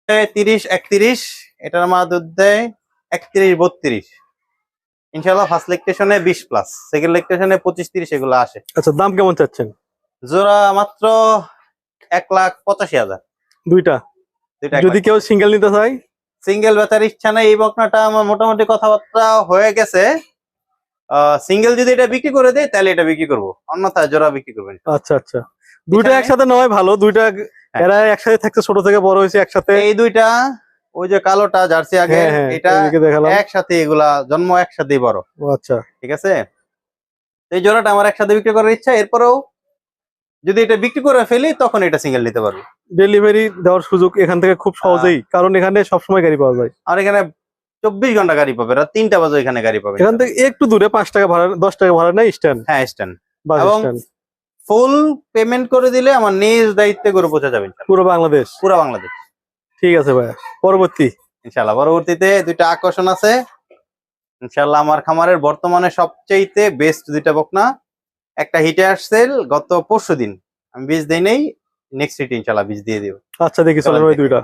30-31, এটার মা দুধ দেয় 31-32। ইনশাল্লাহ ফার্স্ট ল্যাকটেশনে 20+, সেকেন্ড ল্যাকটেশনে 25-30 এগুলো আসে। আচ্ছা, দাম কেমন চাচ্ছেন? জোড়া মাত্র 1,85,000। দুইটা যদি কেউ সিঙ্গেল নিতে চায়? সিঙ্গেল বেচার ইচ্ছা নেই। এই বকনাটা আমার মোটামুটি কথাবার্তা হয়ে গেছে। সিঙ্গেল যদি এটা বিক্রি করে দেয় তাহলে এটা বিক্রি করবো, অন্যথায় জোড়া বিক্রি করবেন। আচ্ছা আচ্ছা, দুইটা একসাথে নয় ভালো, দুইটা এরা একসাথে থাকছে, ছোট থেকে বড় হয়েছে একসাথে। এই দুইটা ওই যে কালোটা জার্সি আগে, এটা একসাথে, এগুলা জন্ম একসাথেই বড়। আচ্ছা ঠিক আছে, এই জোড়াটা আমার একসাথে বিক্রি করার ইচ্ছা। এরপরেও যদি এটা বিক্রি করে ফেলি তখন এটা সিঙ্গেল নিতে পারবো। ডেলিভারি দেওয়ার সুযোগ এখান থেকে খুব সহজেই, কারণ এখানে সবসময় গাড়ি পাওয়া যায়। আর এখানে 24 ঘন্টা গাড়ি পাবে, রাত 3টা বাজে এখানে গাড়ি পাবে। এখান থেকে একটু দূরে 5 টাকা ভাড়া, 10 টাকা ভাড়া নেই স্ট্যান্ড। হ্যাঁ, স্ট্যান্ড। এবং ফুল পেমেন্ট করে দিলে আমার নিজ দায়িত্বে গরু পৌঁছে যাবে পুরো বাংলাদেশ। পুরো বাংলাদেশ। ঠিক আছে ভাইয়া, ইনশাল্লাহ পরবর্তীতে দুইটা আকর্ষণ আছে ইনশাল্লাহ। আমার খামারের বর্তমানে সবচেয়ে বেস্ট দুইটা বকনা, একটা হিটে আসছে গত পরশুদিন, আমি বীজ দেই নেই, নেক্সট হিটে ইনশাল্লাহ বীজ দিয়ে দিব। আচ্ছা, দেখি চলেন ওই দুইটা।